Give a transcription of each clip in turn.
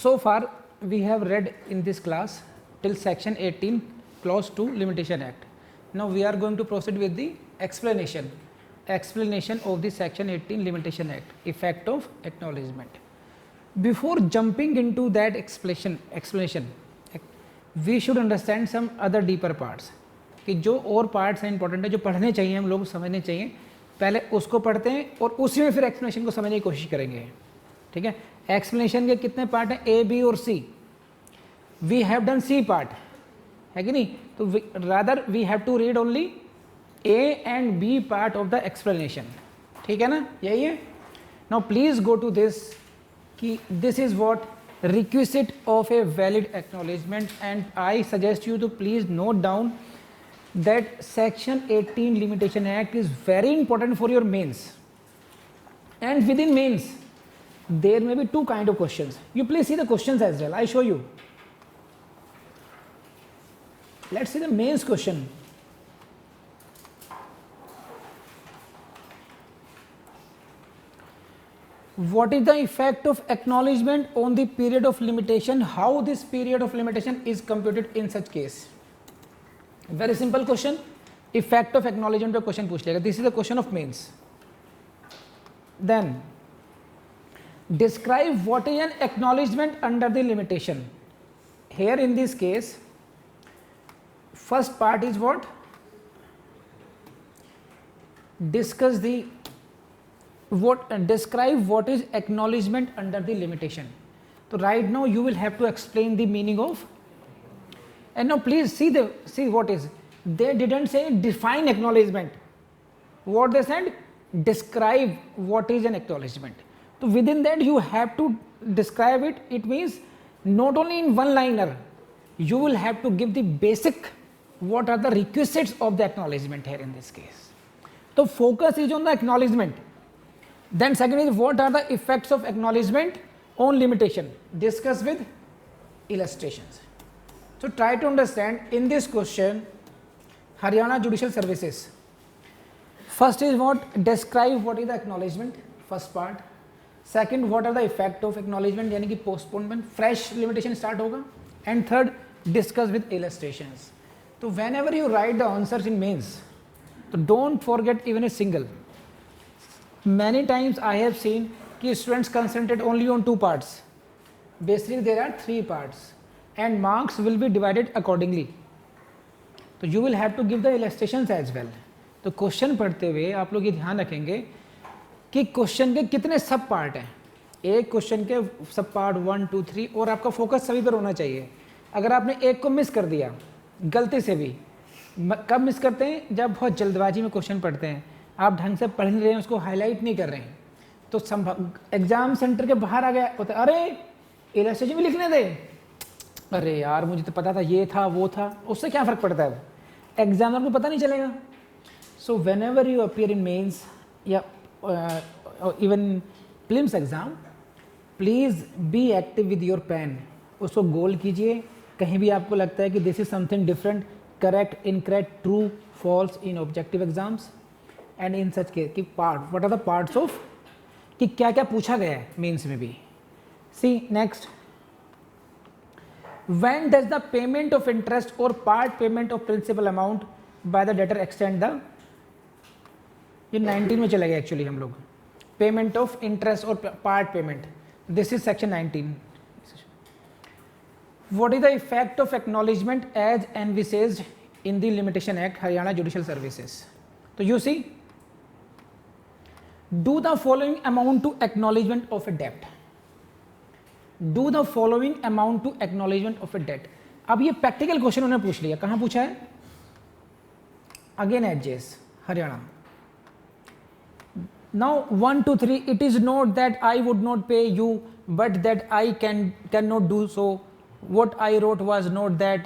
so far we have read in this class till section 18 clause 2 limitation act. Now we are going to proceed with the explanation of the section 18 limitation act, effect of acknowledgement. Before jumping into that explanation we should understand some other deeper parts, कि जो और parts हैं important है, जो पढ़ने चाहिए, हम लोग समझने चाहिए, पहले उसको पढ़ते हैं और उसी में फिर एक्सप्लेनेशन को समझने की कोशिश करेंगे. ठीक है, एक्सप्लेनेशन के कितने पार्ट हैं? ए, बी और C. We have done C part, है कि नहीं? तो rather we have to read only A and B part of the explanation. ठीक है ना, यही है. Now please go to this, कि this is what requisite of a valid acknowledgement, and I suggest you to please note down that section 18 limitation act is very important for your mains. And within mains there may be two kind of questions. You please see the questions as well. I show you. Let's see the mains question. What is the effect of acknowledgement on the period of limitation? How this period of limitation is computed in such case? Very simple question. Effect of acknowledgement का question पूछ लेगा. This is the question of mains. Then describe what is an acknowledgement under the limitation. Here in this case, first part is what? Describe what is acknowledgement under the limitation. So right now you will have to explain the meaning of, and now please see what is. They didn't say define acknowledgement. What they said, describe what is an acknowledgement. So within that you have to describe it. It means not only in one liner, you will have to give the basic, what are the requisites of the acknowledgement here in this case. So focus is on the acknowledgement. Then second is what are the effects of acknowledgement on limitation. Discuss with illustrations. So try to understand in this question, Haryana Judicial Services. First is what? Describe what is the acknowledgement, first part. Second, what are the effect of acknowledgement, यानी कि postponement, fresh limitation start होगा. And third, discuss with illustrations. So whenever you write the answers in mains, so don't forget even a single. Many times I have seen कि students concentrate only on two parts. Basically there are three parts and marks will be divided accordingly. So you will have to give the illustrations as well. तो question पढ़ते हुए आप लोग ये ध्यान रखेंगे कि क्वेश्चन के कितने सब पार्ट हैं. एक क्वेश्चन के सब पार्ट 1, 2, 3 और आपका फोकस सभी पर होना चाहिए. अगर आपने एक को मिस कर दिया गलती से भी, कब मिस करते हैं? जब बहुत जल्दबाजी में क्वेश्चन पढ़ते हैं, आप ढंग से पढ़ नहीं रहे हैं, उसको हाईलाइट नहीं कर रहे हैं, तो एग्जाम सेंटर के बाहर आ गया होता है, अरे इलस्ट्रेशन भी लिखने दे, अरे यार मुझे तो पता था ये था वो था. उससे क्या फ़र्क पड़ता है? एग्जामिनर को पता नहीं चलेगा. So whenever you appear in mains या even prelims exam, please be active with your pen. उसको गोल कीजिए. कहीं भी आपको लगता है कि this is something different, correct, incorrect, true, false in objective exams and in such case कि part, what are the parts of, कि क्या क्या पूछा गया है मेंस में भी. See next, when does the payment of interest और part payment of principal amount by the debtor extend the, ये 19 में चले गए एक्चुअली हम लोग. पेमेंट ऑफ इंटरेस्ट और part payment, this is section 19. What is the effect of acknowledgement as envisaged in the Limitation Act, Haryana Judicial Services? So you see, do the following amount to acknowledgement of a debt. Do the following amount to acknowledgement of a debt. अब ये practical question उन्होंने पूछ लिया. कहाँ पूछा है? Again edges Haryana. Now 1, 2, 3. It is not that I would not pay you, but that I cannot do so. What I wrote was not that.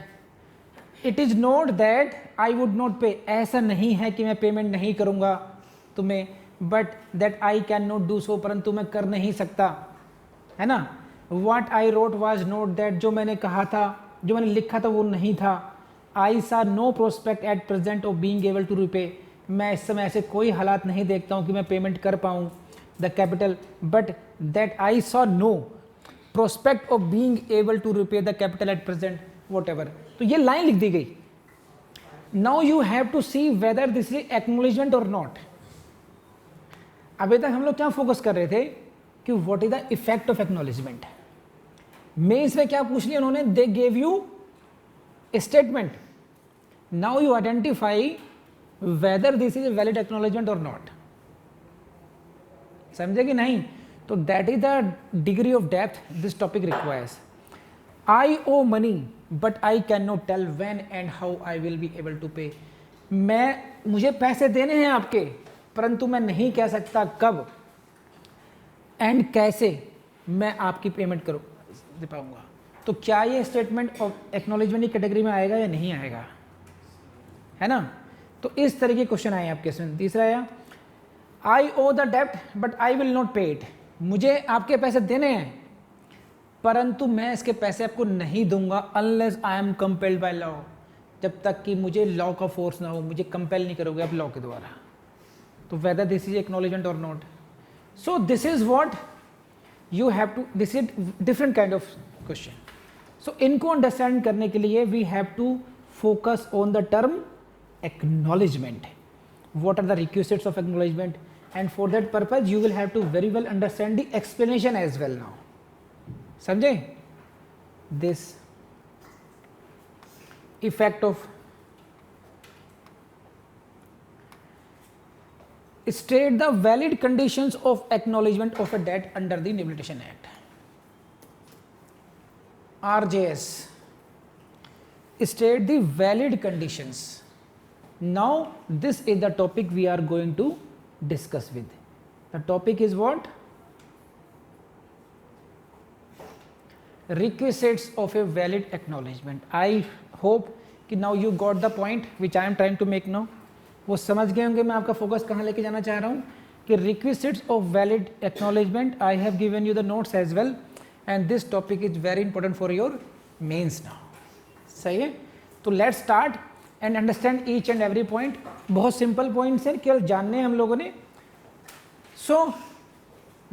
It is not that I would not pay. ऐसा नहीं है कि मैं payment नहीं करूँगा तुम्हें, but that I cannot do so, परंतु मैं कर नहीं सकता, है ना. What I wrote was not that, जो मैंने कहा था, जो मैंने लिखा था वो नहीं था. I saw no prospect at present of being able to repay. मैं इस समय ऐसे कोई हालात नहीं देखता हूँ कि मैं पेमेंट कर पाऊँ the capital, but that I saw no prospect of being able to repay the capital at present whatever. तो ये लाइन लिख दी गई। Now you have to see whether this is acknowledgement or not. अभी तक हम लोग क्या फोकस कर रहे थे कि what is the effect of acknowledgement. Mains में क्या पूछ लिया उन्होंने, they gave you statement, now you identify whether this is valid acknowledgement or not. समझे कि नहीं? तो that is the degree of depth this topic requires. I owe money but I can not tell when and how I will be able to pay. मुझे पैसे देने हैं आपके, परंतु मैं नहीं कह सकता कब एंड कैसे मैं आपकी पेमेंट दे पाऊंगा। तो क्या ये स्टेटमेंट ऑफ एक्नॉलेजमेंट की कैटेगरी में आएगा या नहीं आएगा, है ना? तो इस तरह के क्वेश्चन आए आपके इसमें। तीसरा आया, आई ओ द डेप्ट but I will not pay it. मुझे आपके पैसे देने हैं परंतु मैं इसके पैसे आपको नहीं दूंगा unless I am compelled by law, जब तक कि मुझे लॉ का फोर्स ना हो, मुझे कंपेल नहीं करोगे आप लॉ के द्वारा। तो whether this is acknowledgement or not. So this is what you have to, this is different kind of question. So इनको अंडरस्टैंड करने के लिए we have to focus on the term acknowledgement, what are the requisites of acknowledgement, and for that purpose you will have to very well understand the explanation as well. Now समझे this effect of state the valid conditions of acknowledgement of a debt under the Limitation Act, RJS. State the valid conditions. Now this is the topic we are going to discuss with. The topic is what? Requisites of a valid acknowledgement. I hope कि now you got the point which I am trying to make now. वो समझ गए होंगे मैं आपका focus कहाँ लेके जाना चाह रहा हूँ कि requisites of valid acknowledgement. I have given you the notes as well and this topic is very important for your mains now. सही है? तो let's start and understand each and every point. बहुत सिंपल पॉइंट्स हैं, केवल जानने हैं हम लोगों ने। सो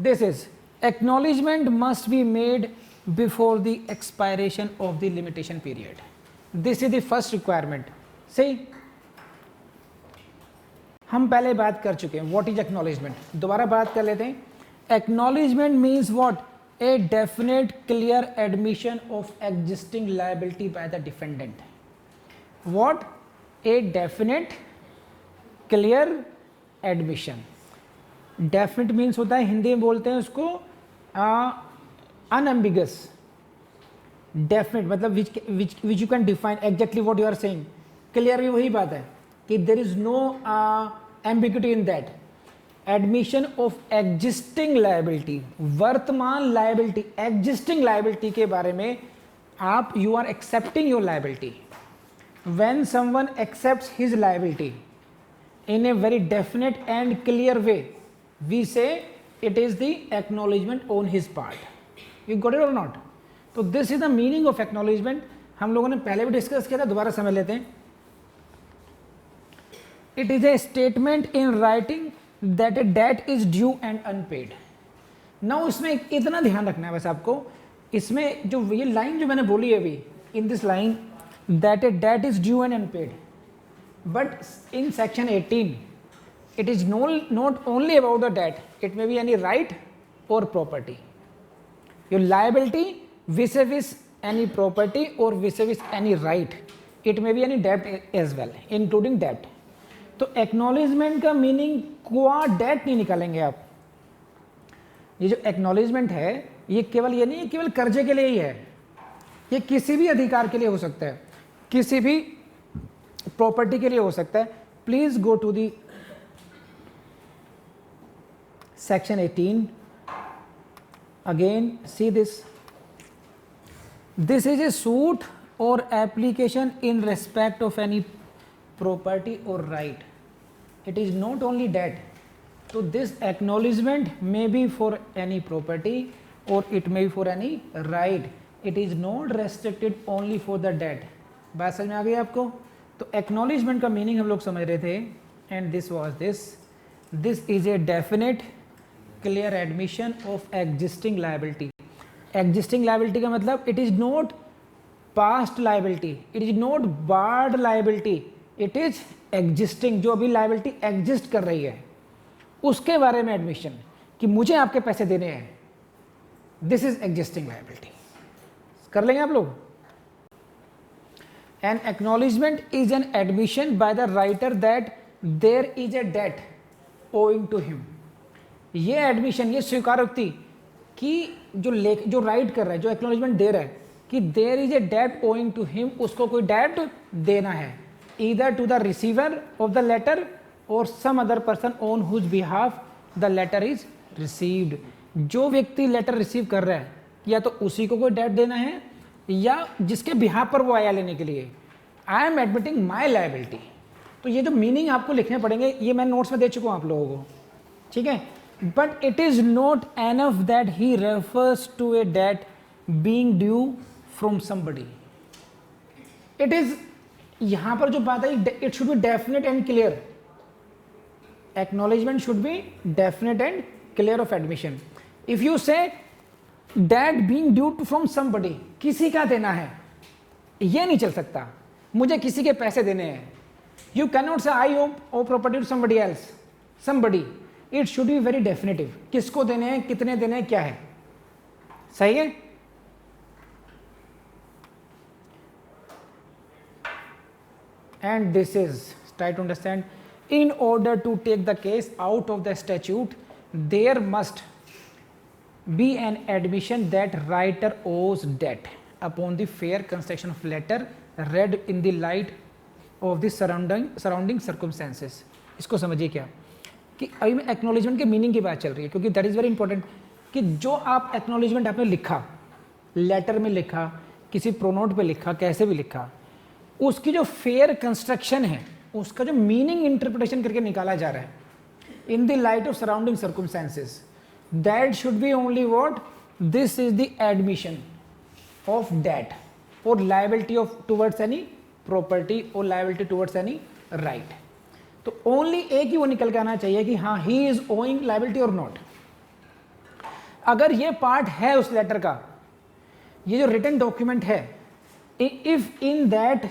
this is acknowledgement must be made before the expiration of the limitation period. This is the first requirement. सही, हम पहले बात कर चुके हैं व्हाट इज एक्नॉलेजमेंट, दोबारा बात कर लेते हैं। Acknowledgement means what? A definite clear admission of existing liability by the defendant. What? A definite clear admission. Definite means होता है, हिंदी में बोलते हैं उसको unambiguous. Definite मतलब which you can define exactly what you are saying. Clear भी वही बात है कि there is no ambiguity in that. Admission of existing liability, वर्तमान liability, existing liability के बारे में आप you are accepting your liability. When someone accepts his liability in a very definite and clear way, we say it is the acknowledgement on his part. You got it or not? तो this is the meaning of acknowledgement. हम लोगों ने पहले भी discuss किया था, दोबारा समझ लेते हैं। It is a statement in writing that a debt is due and unpaid. Now इसमें इतना ध्यान रखना है बस आपको, इसमें जो ये लाइन जो मैंने बोली है अभी, in this line that a debt is due and unpaid, but in section 18 it is not only about the debt, it may be any right or property. Your liability vis-a-vis any property or vis-a-vis any right, it may be any debt as well including debt. तो acknowledgement का meaning qua debt नहीं निकालेंगे आप। ये जो acknowledgement है ये केवल ये नहीं, केवल कर्जे के लिए ही है, ये किसी भी अधिकार के लिए हो सकता है, किसी भी प्रॉपर्टी के लिए हो सकता है। Please go to the section 18 again, see this. This is a suit or application in respect of any property or right. It is not only that. So this acknowledgement may be for any property or it may be for any right. It is not restricted only for the debt. बात समझ में आ गई आपको? तो acknowledgement का meaning हम लोग समझ रहे थे, and this was this. This is a definite, clear admission of existing liability. Existing liability का मतलब it is not past liability, it is not barred liability, it is existing, जो अभी लाइबिलिटी एग्जिस्ट कर रही है उसके बारे में एडमिशन कि मुझे आपके पैसे देने हैं, दिस इज एग्जिस्टिंग लाइबिलिटी। कर लेंगे आप लोग। An acknowledgement is an admission by the writer that there is a debt owing to him. ये एडमिशन, ये स्वीकारोक्ति कि जो राइट कर रहा है, जो एक्नॉलेजमेंट दे रहा है कि there is a debt owing to him, उसको कोई डेट देना है, either to the receiver of the letter or some other person on whose behalf the letter is received. जो व्यक्ति लेटर रिसीव कर रहा है या तो उसी को कोई डेट देना है या जिसके बिहाफ पर वो आया लेने के लिए। I am admitting my liability. तो ये जो मीनिंग आपको लिखने पड़ेंगे ये मैं नोट्स में दे चुका हूँ आप लोगों को, ठीक है। But it is not enough that he refers to a debt being due from somebody. It is, यहां पर जो बात है, it should be definite and clear. Acknowledgement should be definite and clear of admission. If you say debt being due to from somebody, किसी का देना है, ये नहीं चल सकता, मुझे किसी के पैसे देने हैं। You can not say I owe property to somebody else, somebody. It should be very definitive, किसको देने हैं, कितने देने हैं, क्या है। सही है। And this is, try to understand, in order to take the case out of the statute, there must be an admission that writer owes debt upon the fair construction of letter read in the light of the surrounding circumstances। इसको समझिए क्या कि अभी में acknowledgement के meaning की बात चल रही है, क्योंकि दैट इज़ वेरी इंपॉर्टेंट कि जो आप एक्नॉलेजमेंट आपने लिखा, लेटर में लिखा, किसी प्रोनोट पे लिखा, कैसे भी लिखा, उसकी जो फेयर कंस्ट्रक्शन है, उसका जो मीनिंग इंटरप्रिटेशन करके निकाला जा रहा है in the light of surrounding circumstances, that should be only what, this is the admission of debt or liability of towards any property or liability towards any right. तो only एक ही वो निकल के आना चाहिए कि हाँ he is owing liability or not. अगर ये पार्ट है उस लेटर का, ये जो रिटन डॉक्यूमेंट है, if in that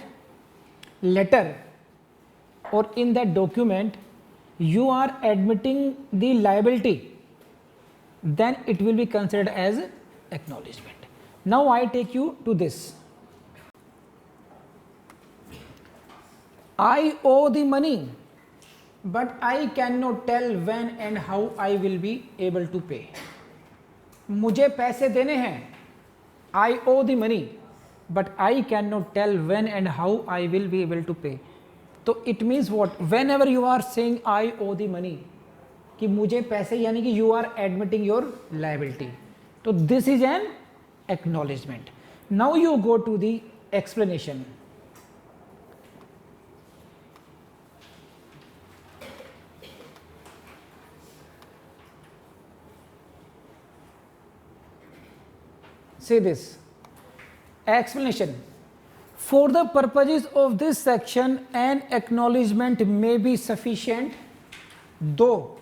letter or in that document you are admitting the liability, then it will be considered as acknowledgement. Now I take you to this. I owe the money but I cannot tell when and how I will be able to pay. मुझे पैसे देने हैं, I owe the money but I cannot tell when and how I will be able to pay. तो it means what, whenever you are saying I owe the money, कि मुझे पैसे, यानी कि you are admitting your liability, तो this is an acknowledgement. Now you go to the explanation. See this explanation. For the purposes of this section, an acknowledgement may be sufficient, though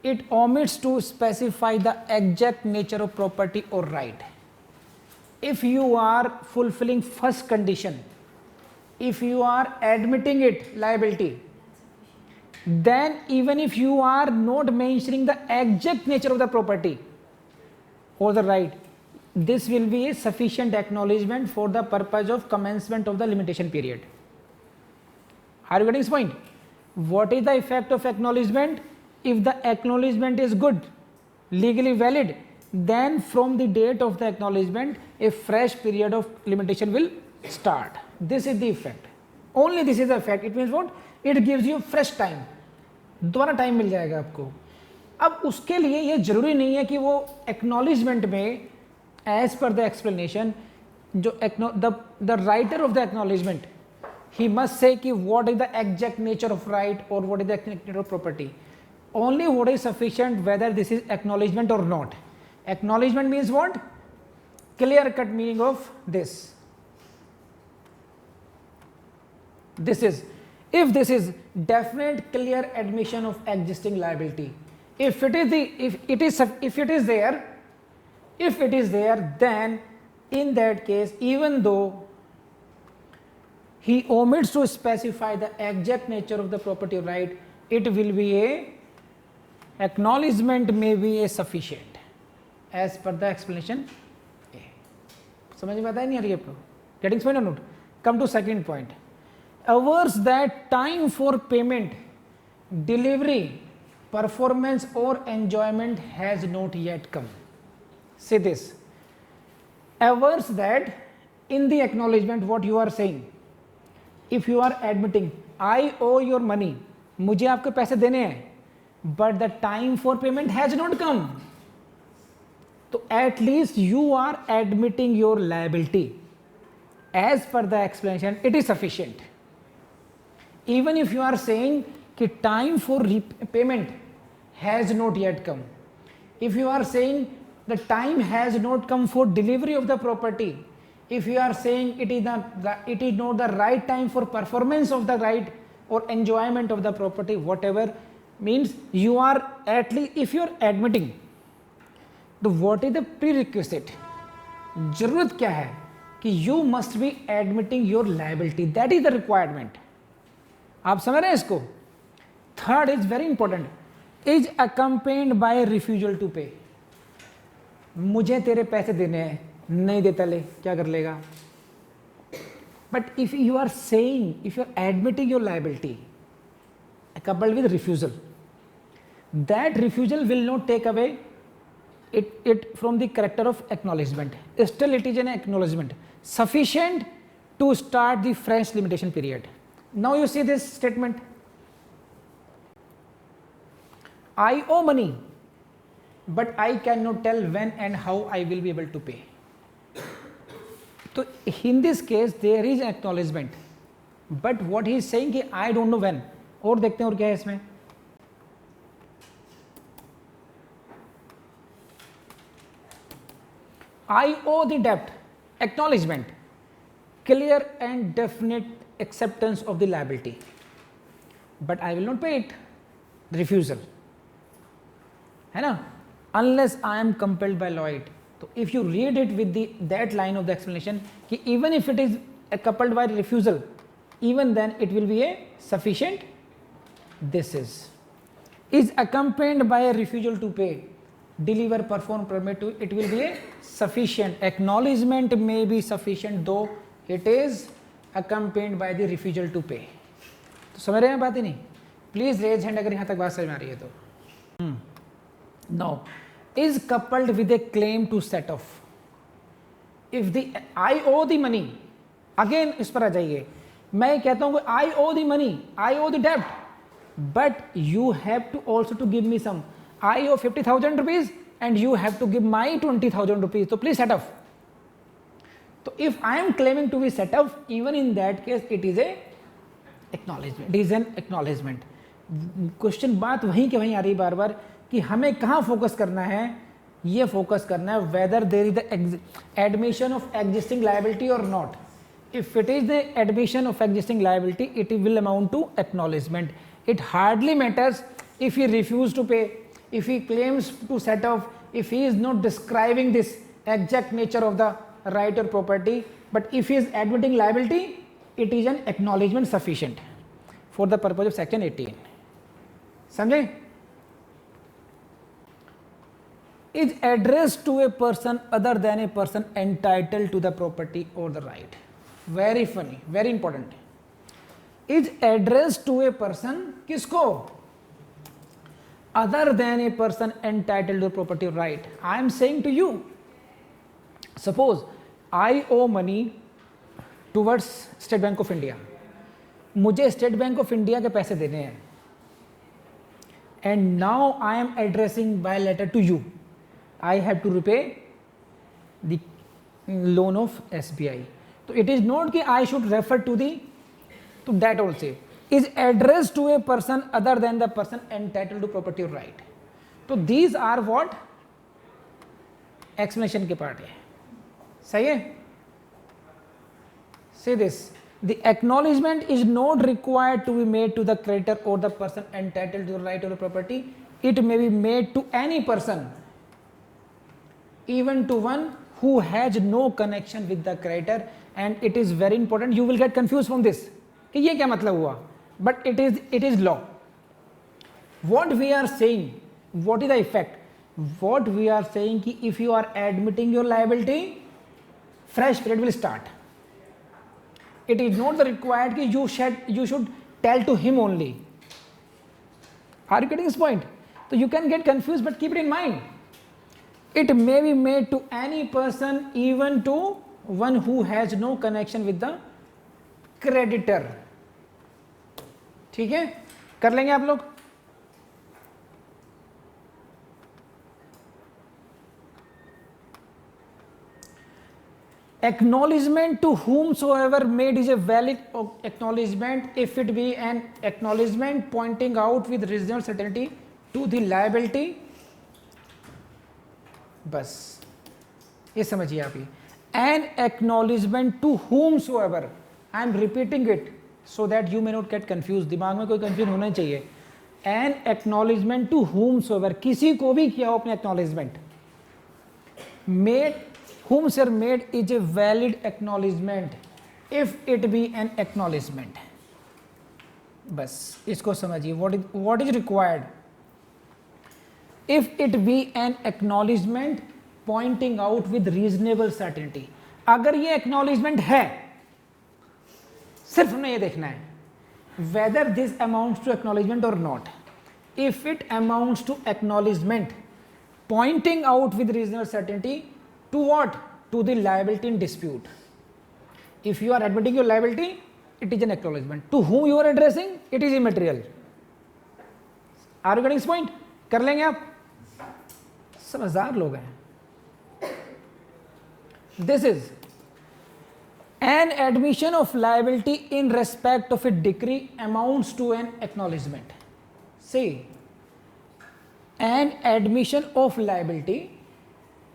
it omits to specify the exact nature of property or right. If you are fulfilling first condition, if you are admitting it liability, then even if you are not mentioning the exact nature of the property or the right, this will be a sufficient acknowledgement for the purpose of commencement of the limitation period. Are you getting this point? What is the effect of acknowledgement? If the acknowledgement is good, legally valid, then from the date of the acknowledgement a fresh period of limitation will start. This is the effect. Only this is the effect. It means what? It gives you fresh time. दोबारा time मिल जाएगा आपको। अब उसके लिए ये जरूरी नहीं है कि वो acknowledgement में as per the explanation, जो the writer of the acknowledgement, he must say कि what is the exact nature of right or what is the exact nature of property. Only what is sufficient, whether this is acknowledgement or not. Acknowledgement means what? Clear cut meaning of this. This is, if this is definite clear admission of existing liability, if it is there, If it is there, then in that case, even though he omits to specify the exact nature of the property right, it will be a acknowledgement may be a sufficient as per the explanation A. समझ में आता है नहीं आ रही है आपको? Getting point or not? Come to second point. Averse that time for payment, delivery, performance or enjoyment has not yet come. Say this. Averse that in the acknowledgement what you are saying, if you are admitting I owe your money, मुझे आपके पैसे देने हैं, but the time for payment has not come, तो at least you are admitting your liability. As per the explanation, it is sufficient. Even if you are saying that time for repayment has not yet come, if you are saying the time has not come for delivery of the property, if you are saying it is not the right time for performance of the right or enjoyment of the property, whatever means, you are at least, if you are admitting, तो what is the prerequisite? जरूरत क्या है कि you must be admitting your liability, that is the requirement. आप समझ रहे हैं इसको? Third is very important, is accompanied by refusal to pay. मुझे तेरे पैसे देने हैं, नहीं देता ले, क्या कर लेगा? But if you are saying, if you are admitting your liability coupled with refusal, that refusal will not take away it from the character of acknowledgement. Still it is an acknowledgement sufficient to start the fresh limitation period. Now you see this statement, I owe money, but I cannot tell when and how I will be able to pay. So in this case there is acknowledgement, but what he is saying कि I don't know when. और देखते हैं और क्या है इसमें. I owe the debt, acknowledgement, clear and definite acceptance of the liability, but I will not pay it, refusal, है ना, unless I am compelled by law it. So if you read it with that line of the explanation, कि even if it is coupled by refusal, even then it will be a sufficient. This is accompanied by a refusal to pay, deliver, perform, permit to, it will be a sufficient. Acknowledgement may be sufficient though it is accompanied by the refusal to pay. तो समझ रहे हैं बात ही नहीं? Please raise hand अगर यहाँ तक बात समझ में आ रही है तो. Now is coupled with a claim to set off. If the I owe the money, again इस पर आ जाइए, मैं कहता हूँ I owe the money, I owe the debt, but you have to also to give me some. I owe 50,000 rupees and you have to give my 20,000 rupees. So please set off. So if I am claiming to be set off, even in that case it is a acknowledgement. It is an acknowledgement. Question बात वहीं के वहीं आ रही बार बार कि हमें कहाँ focus करना है, ये फोकस करना है whether there is the admission of existing liability or not. If it is the admission of existing liability, it will amount to acknowledgement. It hardly matters if he refuses to pay, if he claims to set off, if he is not describing this exact nature of the right or property, but if he is admitting liability, it is an acknowledgement sufficient for the purpose of section 18. समझे? Is addressed to a person other than a person entitled to the property or the right. Very funny, very important. Is addressed to a person, किसको? Other than a person entitled to the property or right. I am saying to you, suppose I owe money towards State Bank of India. मुझे State Bank of India के पैसे देने हैं. And now I am addressing by letter to you. I have to repay the loan of SBI. So it is not that I should refer to that also. Is addressed to a person other than the person entitled to property or right. So these are what explanation के part है. सही है? Say this. The acknowledgement is not required to be made to the creditor or the person entitled to the right or the property. It may be made to any person. even to one who has no connection with the creditor, and it is very important, you will get confused from this कि ये क्या मतलब हुआ, but it is law. What we are saying, what is the effect? What we are saying कि if you are admitting your liability, fresh period will start. It is not the required कि you should tell to him only. Are you getting this point? So you can get confused, but keep it in mind. It may be made to any person, even to one who has no connection with the creditor. ठीक है, कर लेंगे आप लोग. Acknowledgement to whomsoever made is a valid acknowledgement if it be an acknowledgement pointing out with reasonable certainty to the liability. बस ये समझिए आप. ही an acknowledgement to whomsoever, I am repeating it so that you may not get confused. दिमाग में कोई confusion होना चाहिए. an acknowledgement to whomsoever, किसी को भी किया हो अपने acknowledgement. made, whomsoever made is a valid acknowledgement if it be an acknowledgement. बस इसको समझिए. what is required? If it be an acknowledgement pointing out with reasonable certainty. अगर ये acknowledgement है, सिर्फ हमें ये देखना है whether this amounts to acknowledgement or not. If it amounts to acknowledgement pointing out with reasonable certainty to what? To the liability in dispute. If you are admitting your liability, it is an acknowledgement. To whom you are addressing, it is immaterial. Are you getting this point? कर लेंगे आप, समझदार लोग हैं. This is an admission of liability in respect of a decree amounts to an acknowledgement. See, an admission of liability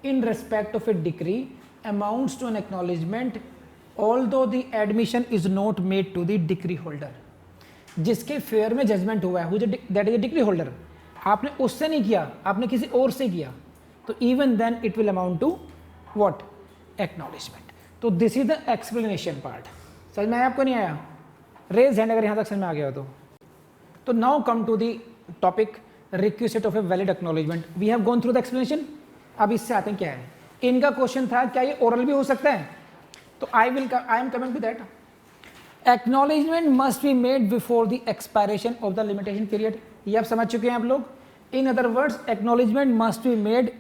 in respect of a decree amounts to an acknowledgement although the admission is not made to the decree holder. जिसके fair में judgement हुआ है, that is a decree holder, आपने उससे नहीं किया, आपने किसी और से किया, तो even then it will amount to what? Acknowledgement. तो this is the explanation part. समझ में आया आपको? नहीं आया? रेज हैंड अगर यहाँ तक समझ में आ गया हो तो now come to the topic requisite of a valid acknowledgement. We have gone through the explanation. अब इससे आते हैं क्या है. इनका क्वेश्चन था क्या ये ओरल भी हो सकता है, तो I am coming to that. Acknowledgement must be made before the expiration of the limitation period. ये आप समझ चुके हैं आप लोग. In other words, acknowledgement must be made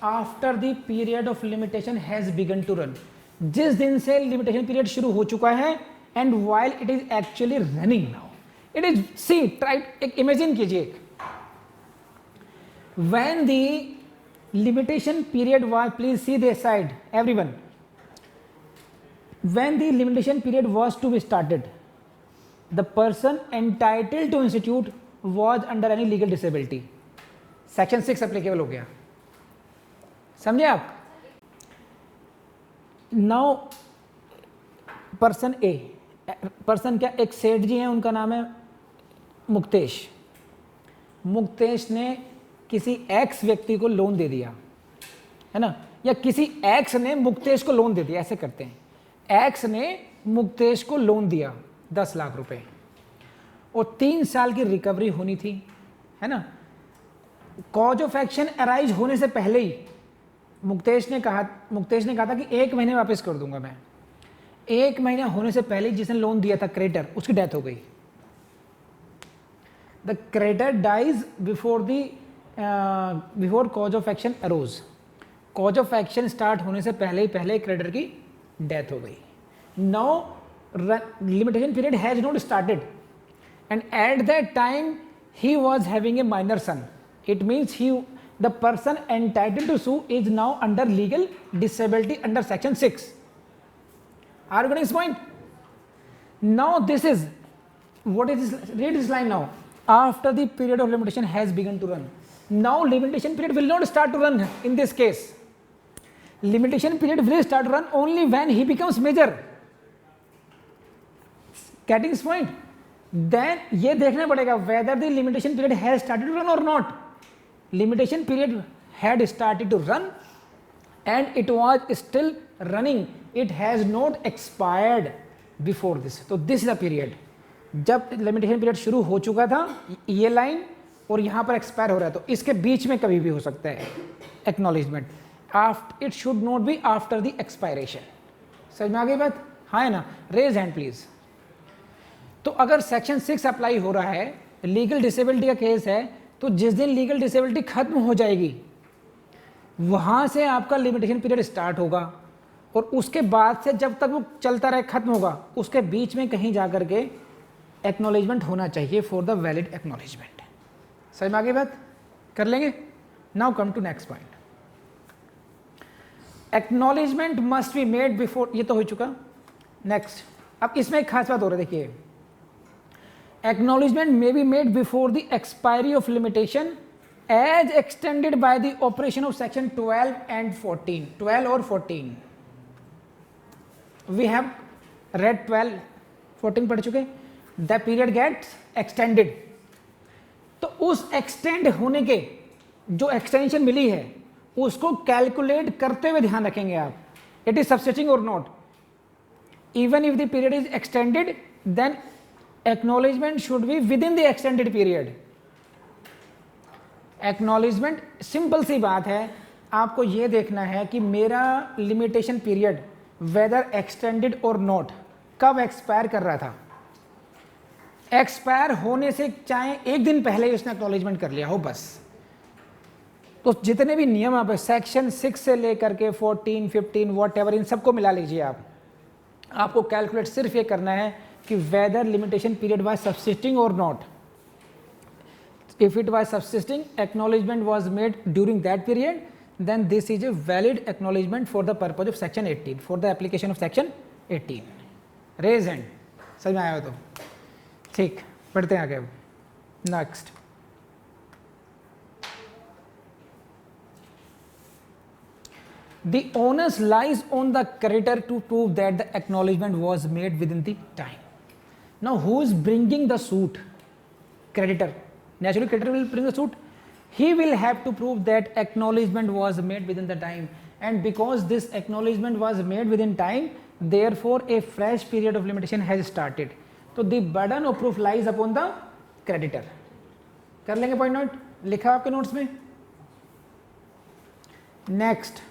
after the period of limitation has begun to run. जिस दिन से लिमिटेशन पीरियड शुरू हो चुका है and while it is actually running now. It is, see try, एक इमेजिन कीजिए, when the limitation period was, please see this side everyone, when the limitation period was to be started, the person entitled to institute was under any legal disability. Section 6 applicable हो गया. समझे आप? Now person ए, person क्या, एक सेठ जी हैं, उनका नाम है मुक्तेश. मुक्तेश ने किसी एक्स व्यक्ति को लोन दे दिया, है ना, या किसी एक्स ने मुक्तेश को लोन दे दिया. ऐसे करते हैं, एक्स ने मुक्तेश को लोन दिया 10 लाख रुपए और 3 साल की रिकवरी होनी थी, है ना. कॉज ऑफ एक्शन अराइज होने से पहले ही मुक्तेश ने कहा था कि 1 महीने वापस कर दूंगा मैं. 1 महीना होने से पहले जिसने लोन दिया था क्रेडिटर, उसकी डेथ हो गई. The creditor dies before cause of action arose. Cause of action start होने से पहले क्रेडिटर की डेथ हो गई. Now limitation period has not started and at that time he was having a minor son. It means the person entitled to sue is now under legal disability under section 6. Are you getting this point? Now this is, what is this? Read this line now. After the period of limitation has begun to run. Now limitation period will not start to run in this case. Limitation period will start to run only when he becomes major. Getting this point? Then ये देखना पड़ेगा whether the limitation period has started to run or not. Limitation period had started to run and it was still running, it has not expired before this. तो this is the period, जब limitation period शुरू हो चुका था ये line और यहाँ पर एक्सपायर हो रहा है, तो इसके बीच में कभी भी हो सकता है acknowledgement. It should not be after the expiration. समझ में आ गई बात? हाँ है ना? Raise hand please. तो अगर सेक्शन 6 अप्लाई हो रहा है, लीगल डिसेबिलिटी का केस है, तो जिस दिन लीगल डिसेबिलिटी खत्म हो जाएगी वहां से आपका लिमिटेशन पीरियड स्टार्ट होगा, और उसके बाद से जब तक वो चलता रहे खत्म होगा, उसके बीच में कहीं जाकर के एक्नॉलेजमेंट होना चाहिए फॉर द वैलिड एक्नॉलेजमेंट. समझ में आगे बात? कर लेंगे. Now come to next point. Acknowledgement must be made before, ये तो हो चुका. नेक्स्ट, अब इसमें एक खास बात हो रही है. देखिए, acknowledgement may be made before the expiry of limitation as extended by the operation of section 12 and 14. 12 और 14 we have read. 12 14 पढ़ चुके. the period gets extended. तो उस एक्सटेंड होने के जो एक्सटेंशन मिली है उसको कैलकुलेट करते हुए ध्यान रखेंगे आप. It is subsisting or not. Even if the period is extended then acknowledgement should be within the extended period. Acknowledgement simple सी बात है, आपको यह देखना है कि मेरा limitation period whether extended or not कब एक्सपायर कर रहा था. एक्सपायर होने से चाहे एक दिन पहले ही उसने एक्नॉलेजमेंट कर लिया हो बस. तो जितने भी नियम आप सेक्शन 6 से लेकर के 14, 15 वॉट एवर, इन सबको मिला लीजिए आप. आपको कैलकुलेट सिर्फ ये करना है कि वेदर लिमिटेशन पीरियड वाज सब्सिस्टिंग और not. If it was subsisting, acknowledgement was made during that period, then this is a valid acknowledgement for the purpose of section 18, for the application of section 18. Raise hand. समझ में आया हो तो ठीक. पढ़ते हैं आगे. Next, the onus lies on the creditor to prove that the acknowledgement was made within the time. Now who is bringing the suit? Creditor. Naturally creditor will bring the suit. He will have to prove that acknowledgement was made within the time, and because this acknowledgement was made within time, therefore a fresh period of limitation has started. So the burden of proof lies upon the creditor. कर लेंगे point note, लिखा आपके notes में. Next,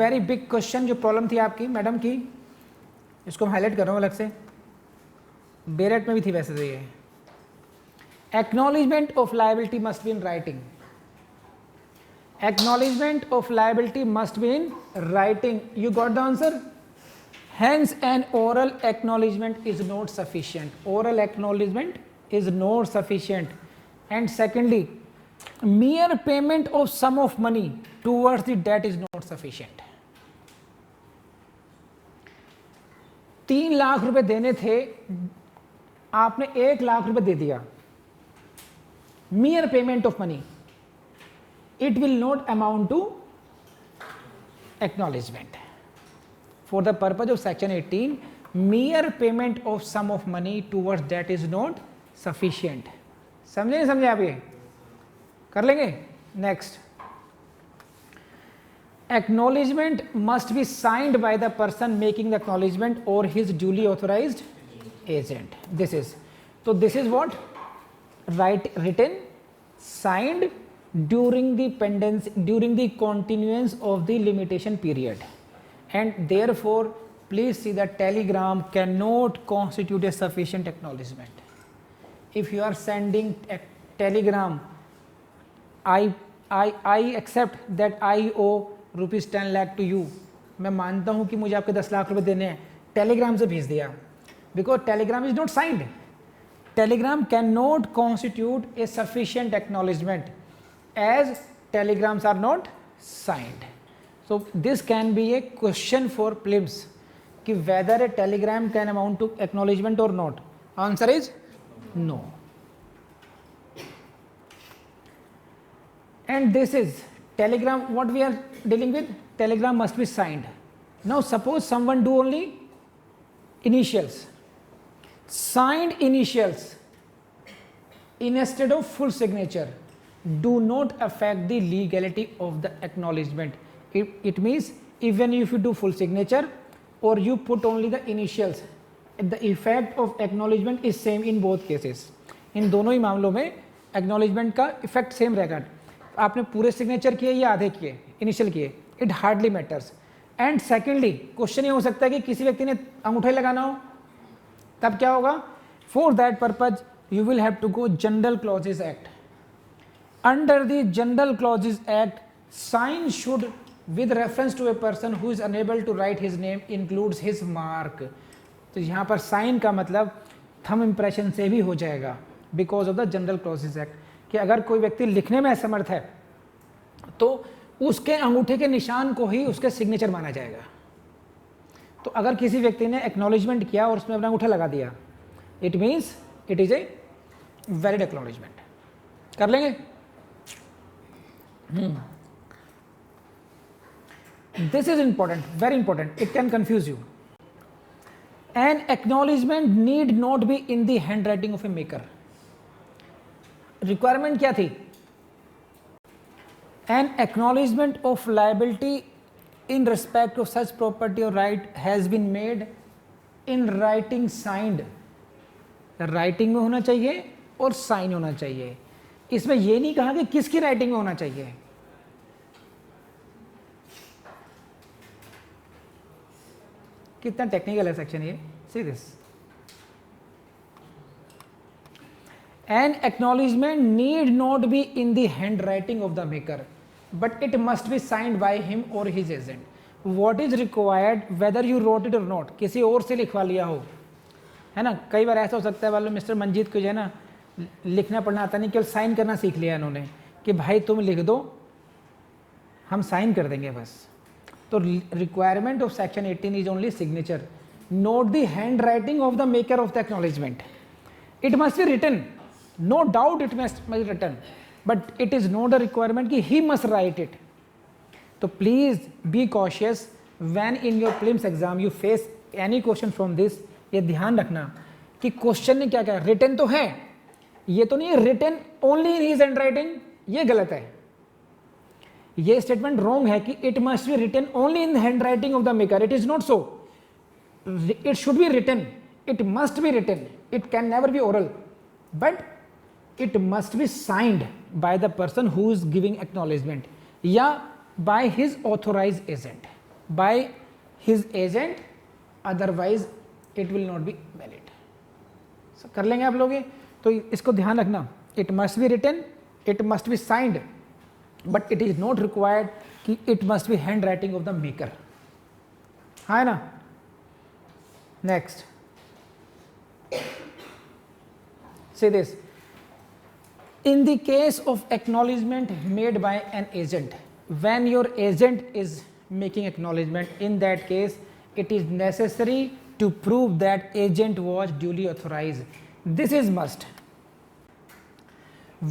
very big question जो problem थी आपकी madam की, इसको मैं हाईलाइट कर रहा हूँ अलग से. बेरेट में भी थी वैसे तो ये. Acknowledgement of liability must be in writing. Acknowledgement of liability must be in writing. You got the answer? Hence, an oral acknowledgement is not sufficient. Oral acknowledgement is not sufficient. And secondly, mere payment of sum of money towards the debt is not sufficient. 3 lakh रुपए देने थे, आपने 1 लाख रुपए दे दिया. mere payment of money, it will not amount to acknowledgement. For the purpose of section 18, mere payment of sum of money towards debt is not sufficient. समझे नहीं समझे आप? ये कर लेंगे. Next, acknowledgement must be signed by the person making the acknowledgement or his duly authorized agent. This is what? Written, signed during the continuance of the limitation period, and therefore please see that telegram cannot constitute a sufficient acknowledgement. If you are sending a telegram, I accept that I owe rupees 10 lakh to you, मैं मानता हूँ कि मुझे आपके 10 लाख रुपए देने हैं, Telegram से भेज दिया, because telegram is not signed. Telegram cannot constitute a sufficient acknowledgement as telegrams are not signed. So this can be a question for prelims कि whether a telegram can amount to acknowledgement or not. Answer is no. And this is telegram, what we are dealing with. Telegram must be signed. Now suppose someone do only initials. Signed initials instead of full signature do not affect the legality of the acknowledgement. it means even if you do full signature or you put only the initials, the effect of acknowledgement is same in both cases. इन दोनों ही मामलों में acknowledgement का effect same रहेगा. आपने पूरे signature किए या आधे किए, इनिशियल किए, it hardly matters. And secondly question ये हो सकता है कि किसी व्यक्ति ने अंगूठा लगाना हो, तब क्या होगा? For that purpose you will have to go general clauses act. Under the general clauses act, sign should with reference to a person who is unable to write his name includes his mark. तो यहाँ पर sign का मतलब thumb impression से भी हो जाएगा because of the general clauses act, कि अगर कोई व्यक्ति लिखने में असमर्थ है तो उसके अंगूठे के निशान को ही उसके सिग्नेचर माना जाएगा. तो अगर किसी व्यक्ति ने एक्नॉलेजमेंट किया और उसमें अपना अंगूठा लगा दिया, it means it is a valid acknowledgement. कर लेंगे? This is important, very important. It can confuse you. An acknowledgement need not be in the handwriting of a maker. Requirement क्या थी? An acknowledgement of liability in respect of such property or right has been made in writing signed. Writing में होना चाहिए और sign होना चाहिए. इसमें यह नहीं कहा कि किसकी राइटिंग में होना चाहिए. कितना टेक्निकल है सेक्शन ये. See this, an acknowledgement need not be in the handwriting of the maker but it must be signed by him or his agent. What is required whether you wrote it or not, किसी और से लिखवा लिया हो, है ना. कई बार ऐसा हो सकता है वालों मिस्टर मंजीत को जो है ना लिखना पढ़ना आता नहीं, केवल साइन करना सीख लिया इन्होंने कि भाई तुम लिख दो हम साइन कर देंगे बस. तो requirement of section 18 is only signature, not the handwriting of the maker of the acknowledgement. It must be written, no doubt it must be written, but it is not a requirement कि he must write it. तो please be cautious when in your prelims exam you face any question from this. ये ध्यान रखना कि question ने क्या कहा, written तो है, ये तो नहीं है written only in his handwriting. ये गलत है, ये स्टेटमेंट रॉन्ग है कि it must be written only in handwriting of the maker. It is not so. It should be written, it must be written, it can never be oral, but it must be signed by the person who is giving acknowledgement या by his authorise agent. By his agent, otherwise it will not be valid. कर लेंगे आप लोग ये. तो इसको ध्यान रखना, it must be written, it must be signed, but it is not required कि it must be handwriting of the maker. हाँ है ना. Next, say this, in the case of acknowledgement made by an agent, when your agent is making acknowledgement, in that case it is necessary to prove that agent was duly authorized. This is must.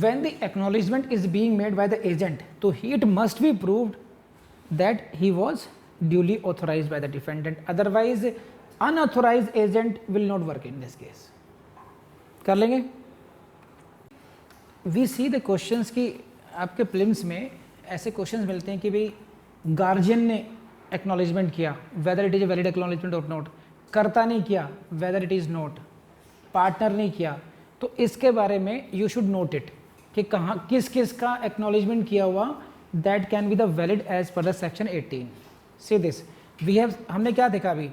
When the acknowledgement is being made by the agent, so it must be proved that he was duly authorized by the defendant, otherwise unauthorized agent will not work in this case. कर लेंगे. We see the questions की आपके prelims में ऐसे questions मिलते हैं कि भाई गार्जियन ने एक्नॉलेजमेंट किया, whether it is a valid acknowledgement or not. कर्ता ने किया, whether it is not. Partner ने किया. तो इसके बारे में यू शुड नोट इट कि कहाँ किस किस का एक्नॉलेजमेंट किया हुआ, that can be the valid as per the section 18. See this, we have, हमने क्या देखा अभी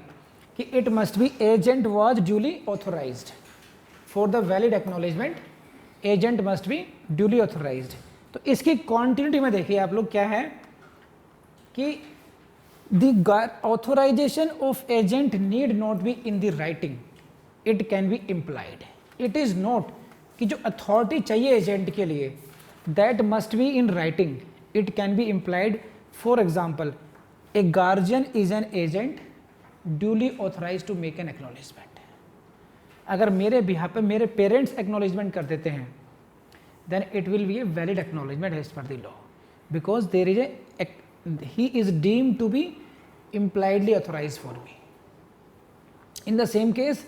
कि it must be agent was duly authorised. For the valid acknowledgement agent must be duly authorised. तो इसकी कॉन्टिन्यूटी में देखिए आप लोग क्या है कि the authorisation of agent need not be in the writing, it can be implied. It is not कि जो अथॉरिटी चाहिए एजेंट के लिए that must be in writing, it can be implied. For example, a guardian is an agent duly authorise to make an acknowledgement. अगर मेरे behalf पे मेरे parents acknowledgement कर देते हैं, then it will be a valid acknowledgement as per the law, because there is a he is deemed to be impliedly authorized for me. In the same case,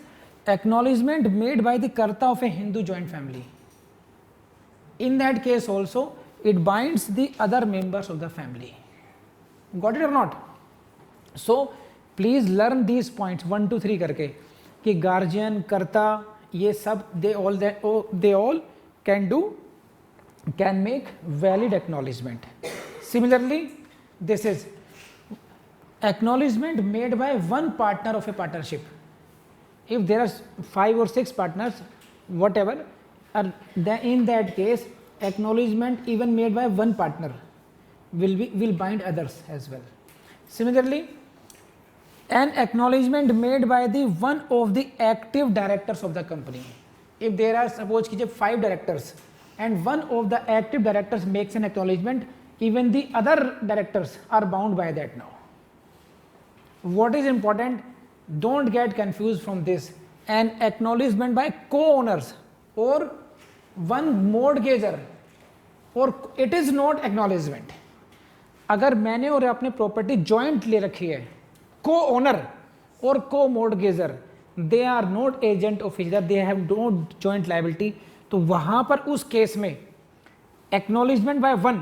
acknowledgement made by the karta of a Hindu joint family, in that case also it binds the other members of the family. Got it or not? So please learn these points 1 2 3 करके कि guardian, karta, ये सब they all can make valid acknowledgement. Similarly, this is acknowledgement made by one partner of a partnership. If there are 5 or 6 partners, whatever, in that case, acknowledgement even made by one partner will bind others as well. Similarly, an acknowledgement made by the one of the active directors of the company. If there are, suppose कीजिए 5 directors and one of the active directors makes an acknowledgement, even the other directors are bound by that now. What is important? Don't get confused from this. An acknowledgement by co-owners or one mortgager, or it is not acknowledgement. अगर मैंने और आपने property joint ले रखी है, को owner or co mortgagor, they are not agent of each other, they have no joint liability, तो वहां पर उस केस में acknowledgement by one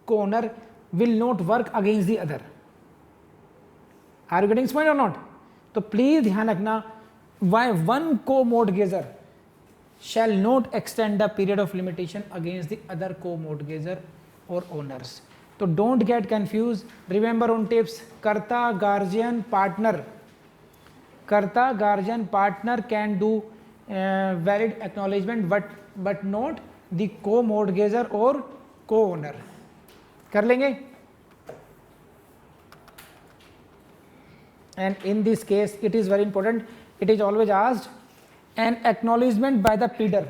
co owner will not work against the other. Are you getting point or not? तो please ध्यान रखना, Y one को मोर्टगेजर shall not extend the period of limitation against the other co-mortgager or owners. So don't get confused. Remember on tips, karta, guardian, partner. Karta, guardian, partner can do valid acknowledgement, but not the co-mortgager or co-owner. कर लेंगे? And in this case, it is very important. It is always asked, an acknowledgement by the pleader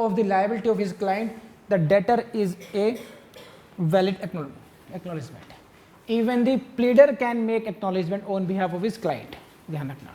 of the liability of his client, the debtor is a valid acknowledgement. Even the pleader can make acknowledgement on behalf of his client. ध्यान रखना.